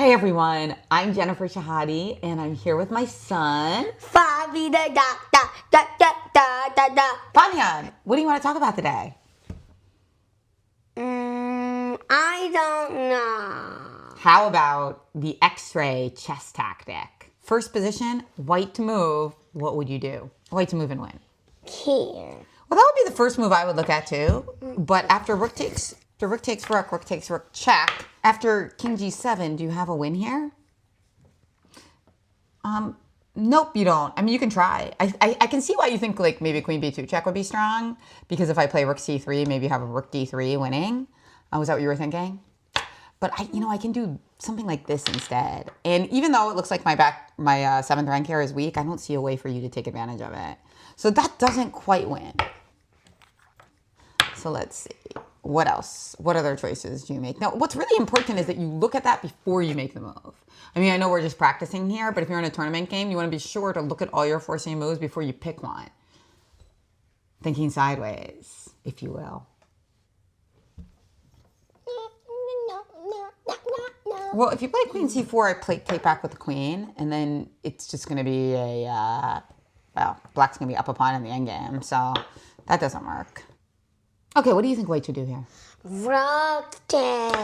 Hey everyone, I'm Jennifer Shahadi and I'm here with my son, Fabian. Da. Fabian. What do you want to talk about today? I don't know. How about the X-ray chess tactic? First position, white to move. What would you do? White to move and win. Here. Well, that would be the first move I would look at too. But after rook takes rook takes rook, check. After king g7, do you have a win here? Nope, you don't. I mean, you can try. I can see why you think like maybe queen b2 check would be strong, because if I play rook c3, maybe you have a rook d3 winning. Was that what you were thinking? But I can do something like this instead. And even though it looks like my seventh rank here is weak, I don't see a way for you to take advantage of it. So that doesn't quite win. So let's see. What else? What other choices do you make? Now, what's really important is that you look at that before you make the move. I mean, I know we're just practicing here, but if you're in a tournament game, you want to be sure to look at all your forcing moves before you pick one. Thinking sideways, if you will. Well, if you play queen c4, I take back with the queen, and then it's just going to be black's going to be up a pawn in the endgame, so that doesn't work. Okay, what do you think white should do here? Rook takes.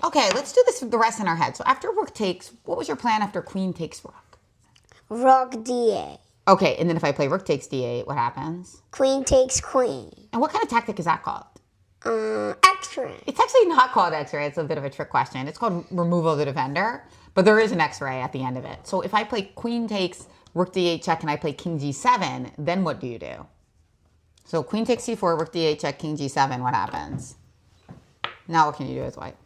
Okay, let's do this the rest in our head. So after rook takes, what was your plan after queen takes rook? Rook d8. Okay, and then if I play rook takes d8, what happens? Queen takes queen. And what kind of tactic is that called? X-ray. It's actually not called X-ray. It's a bit of a trick question. It's called removal of the defender, but there is an X-ray at the end of it. So if I play queen takes rook d8 check and I play king g7, then what do you do? So queen takes c4, rook d8 check, king g7, what happens? Now what can you do as white?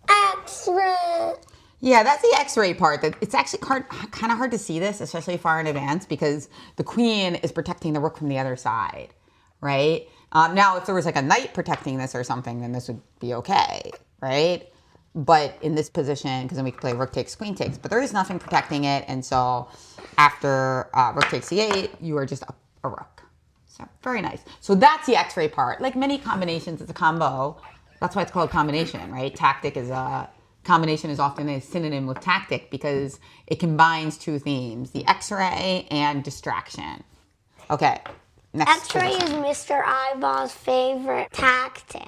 X-ray. Yeah, that's the X-ray part. It's actually kind of hard to see this, especially far in advance, because the queen is protecting the rook from the other side, right? Now, if there was like a knight protecting this or something, then this would be okay, right? But in this position, because then we could play rook takes, queen takes, but there is nothing protecting it, and so after rook takes c8, you are just up a rook. So very nice. So that's the X-ray part. Like many combinations, it's a combo. That's why it's called combination, right? Combination is often a synonym with tactic because it combines two themes, the X-ray and distraction. Okay, next X-ray position. is Mr. Eyeball's favorite tactic.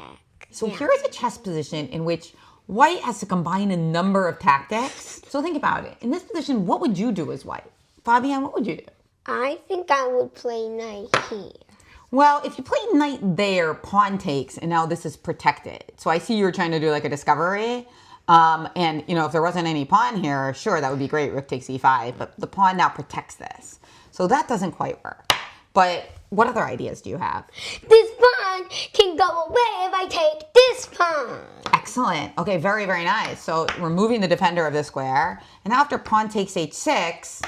So here is a chess position in which white has to combine a number of tactics. So think about it. In this position, what would you do as white? Fabian, what would you do? I think I would play knight here. Well, if you play knight there, pawn takes, and now this is protected. So I see you were trying to do like a discovery. And, if there wasn't any pawn here, sure, that would be great, rook takes e5, but the pawn now protects this. So that doesn't quite work. But what other ideas do you have? This pawn can go away if I take this pawn. Excellent. Okay, very, very nice. So removing the defender of this square. And now after pawn takes h6,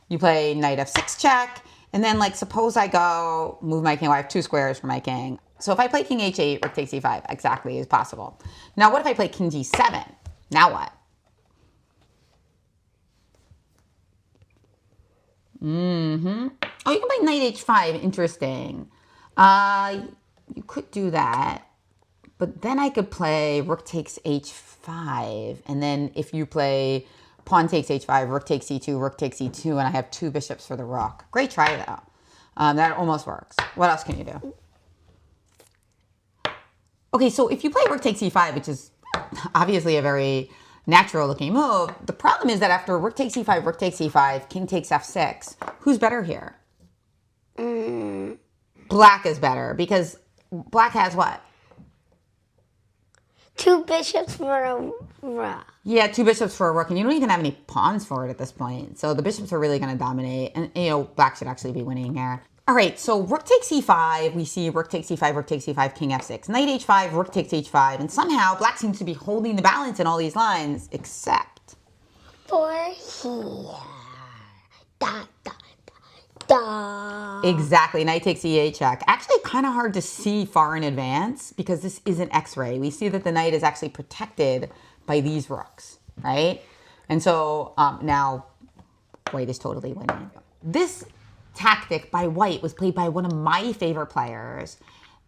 you play knight f6 check. And then, suppose I go move my king. Well, I have two squares for my king. So if I play king h8, rook takes e5, exactly is possible. Now, what if I play king g7? Now what? Oh, you can play knight h5. Interesting. You could do that. But then I could play rook takes h5. And then if you play pawn takes h5, rook takes e2, rook takes e2, and I have two bishops for the rook. Great try, though. That almost works. What else can you do? Okay, so if you play rook takes e5, which is obviously a very natural looking move, the problem is that after rook takes e5, king takes f6, who's better here? Black is better because black has what? Two bishops for a rook. Yeah, two bishops for a rook, and you don't even have any pawns for it at this point. So the bishops are really going to dominate, and black should actually be winning here. All right, so rook takes e5, we see rook takes e5, king f6. Knight h5, rook takes h5, and somehow black seems to be holding the balance in all these lines, except for here. Da, da, da, da. Exactly, knight takes e8 check. Actually, kind of hard to see far in advance because this isn't X-ray. We see that the knight is actually protected by these rooks, right? And so now white is totally winning. This tactic by white was played by one of my favorite players.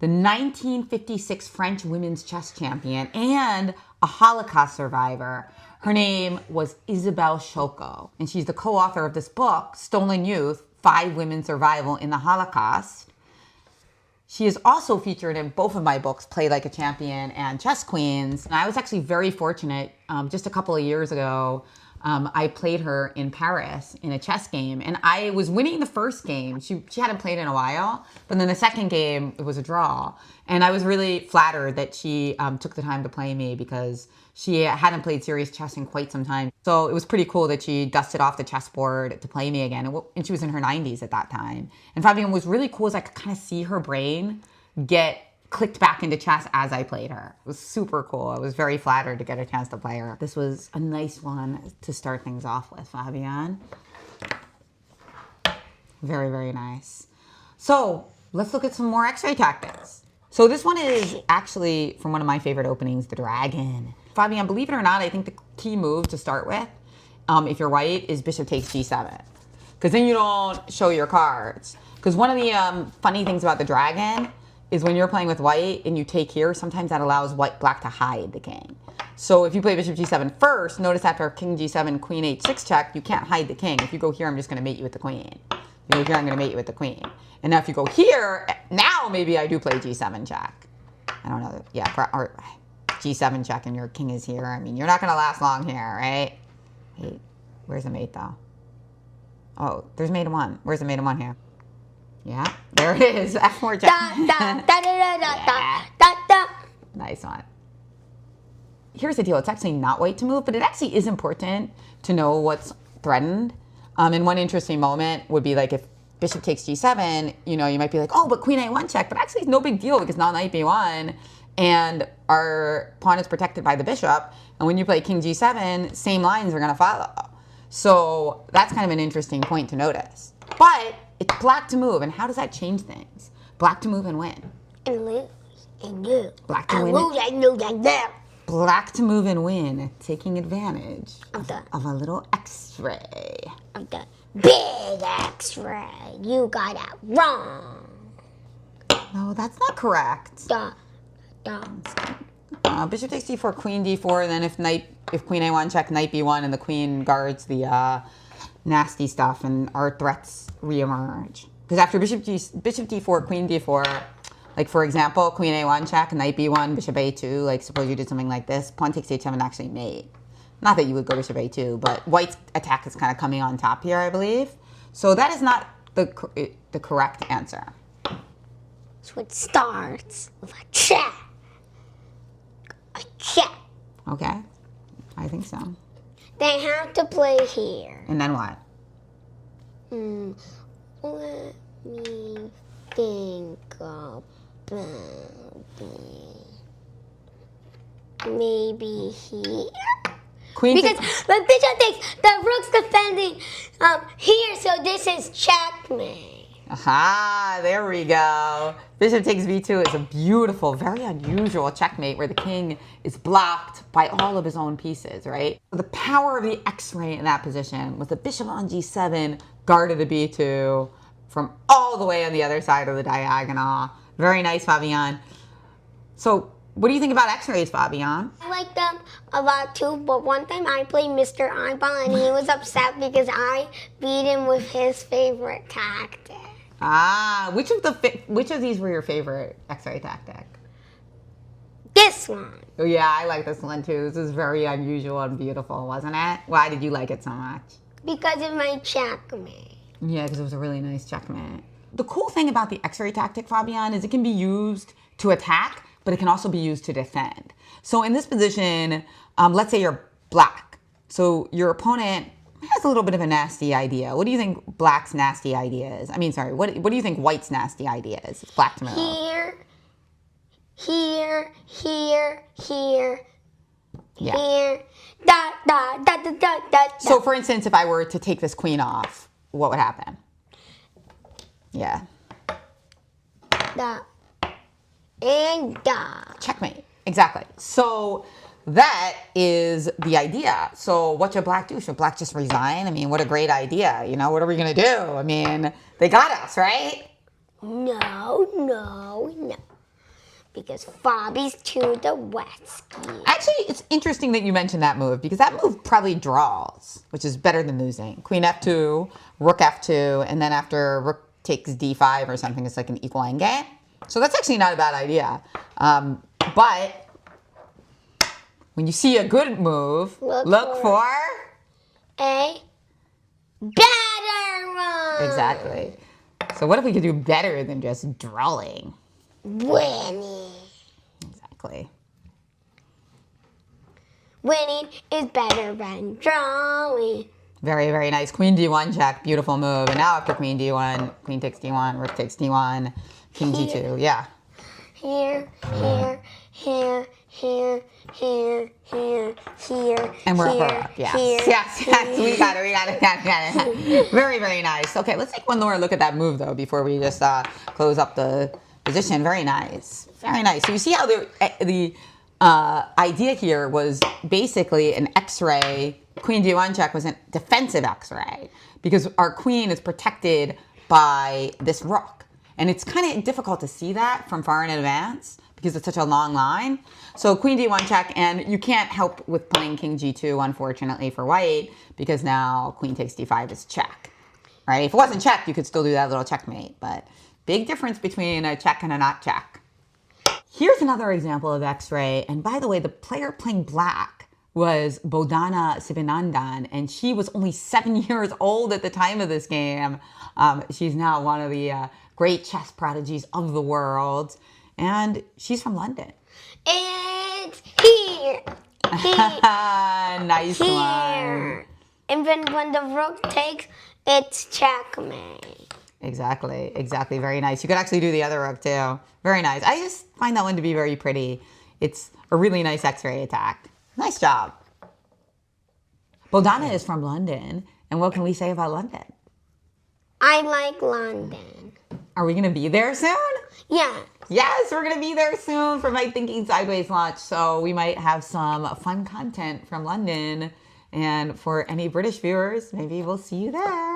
the 1956 French women's chess champion and a Holocaust survivor. Her name was Isabelle Choko, and she's the co-author of this book, Stolen Youth, 5 Women's Survival in the Holocaust. She is also featured in both of my books, Play Like a Champion and Chess Queens. And I was actually very fortunate. Just a couple of years ago, I played her in Paris in a chess game. And I was winning the first game. She hadn't played in a while. But then the second game, it was a draw. And I was really flattered that she took the time to play me because she hadn't played serious chess in quite some time. So it was pretty cool that she dusted off the chessboard to play me again. And she was in her 90s at that time. And Fabian, was really cool as I could kind of see her brain get clicked back into chess as I played her. It was super cool. I was very flattered to get a chance to play her. This was a nice one to start things off with, Fabian. Very, very nice. So let's look at some more X-ray tactics. So this one is actually from one of my favorite openings, the dragon. Fabian, believe it or not, I think the key move to start with, if you're white, is bishop takes g7. Because then you don't show your cards. Because one of the funny things about the dragon is when you're playing with white and you take here, sometimes that allows black to hide the king. So if you play bishop g7 first, notice after king g7, queen h6 check, you can't hide the king. If you go here, I'm just going to mate you with the queen. If you go here, I'm going to mate you with the queen. And now if you go here, now maybe I do play g7 check. I don't know. Yeah, or g7 check and your king is here. I mean, you're not going to last long here, right? Hey, where's the mate though? Oh, there's mate of 1. Where's the mate of 1 here? Yeah, there it is. F4 check. Nice one. Here's the deal. It's actually not white to move, but it actually is important to know what's threatened. And one interesting moment would be like if bishop takes g7, you know, you might be like, oh, but queen a1 check. But actually, it's no big deal because now knight b1 and our pawn is protected by the bishop. And when you play king g7, same lines are going to follow. So that's kind of an interesting point to notice. But it's black to move. And how does that change things? Black to move and win. And lose and lose. Black to win. Lose and lose and lose. Black to move and win, taking advantage of a little X-ray. Of the big X-ray. You got it wrong. No, that's not correct. Bishop takes d4, queen d4, and then if queen a1 check, knight b1, and the queen guards the nasty stuff, and our threats reemerge. Because after bishop d4, queen d4, like for example, queen a1 check, knight b1, bishop a2, like suppose you did something like this, pawn takes h7 actually mate. Not that you would go bishop a2, but white's attack is kind of coming on top here, I believe. So that is not the correct answer. So it starts with a check. A check. Okay, I think so. They have to play here. And then what? Let me think about it. Maybe here? Queen because the bishop takes, the rook's defending here, so this is checkmate. Aha, there we go. Bishop takes b2 is a beautiful, very unusual checkmate where the king is blocked by all of his own pieces, right? The power of the X-ray in that position was the bishop on g7 guarded the b2 from all the way on the other side of the diagonal. Very nice, Fabian. So what do you think about X-rays, Fabian? I like them a lot too, but one time I played Mr. Eyeball and he was upset because I beat him with his favorite tactic. Ah, which of these were your favorite X-ray tactic? This one. Oh yeah, I like this one too. This is very unusual and beautiful, wasn't it? Why did you like it so much? Because of my checkmate. Yeah, because it was a really nice checkmate. The cool thing about the X-ray tactic, Fabian, is it can be used to attack, but it can also be used to defend. So in this position, let's say you're black. So your opponent has a little bit of a nasty idea. What do you think black's nasty idea is? I mean, sorry, what do you think white's nasty idea is? It's black to move. Here. Yeah. Here. Da. So for instance, if I were to take this queen off, what would happen? Yeah. Da. And da. Checkmate. Exactly. So that is the idea. So what should black do? Should black just resign? I mean, what a great idea. You know, what are we going to do? I mean, they got us, right? No. because Fabi's to the rescue. Actually, it's interesting that you mentioned that move because that move probably draws, which is better than losing. Queen F2, Rook F2, and then after Rook takes D5 or something, it's like an equal endgame. So that's actually not a bad idea. But when you see a good move, look for a better one. Exactly. So what if we could do better than just drawing? Winning. Exactly. Winning is better than drawing. Very, very nice. Queen D1 check. Beautiful move. And now after Queen D1, Queen takes D1, Rook takes D1, King G2. Yeah. Here, here. And we're here, up. Yes. Here, Yes. We got it. Very, very nice. Okay, let's take one more look at that move, though, before we just close up the position. Very nice. Very nice. So you see how the idea here was basically an X-ray. Queen D1 check was a defensive X-ray because our queen is protected by this rook. And it's kind of difficult to see that from far in advance because it's such a long line. So Queen D1 check, and you can't help with playing King G2, unfortunately, for white, because now Queen takes D5 is check, right? If it wasn't check, you could still do that little checkmate, but big difference between a check and a not check. Here's another example of X-ray, and by the way, the player playing black was Bodhana Sivanandan, and she was only 7 years old at the time of this game. She's now one of the great chess prodigies of the world, and she's from London. It's here. Nice one. And then when the rook takes, it's checkmate. Exactly. Very nice. You could actually do the other rook too. Very nice. I just find that one to be very pretty. It's a really nice X-ray attack. Nice job. Bodhana is from London, and what can we say about London? I like London. Are we going to be there soon? Yeah. Yes, we're going to be there soon for my Thinking Sideways launch. So we might have some fun content from London. And for any British viewers, maybe we'll see you there.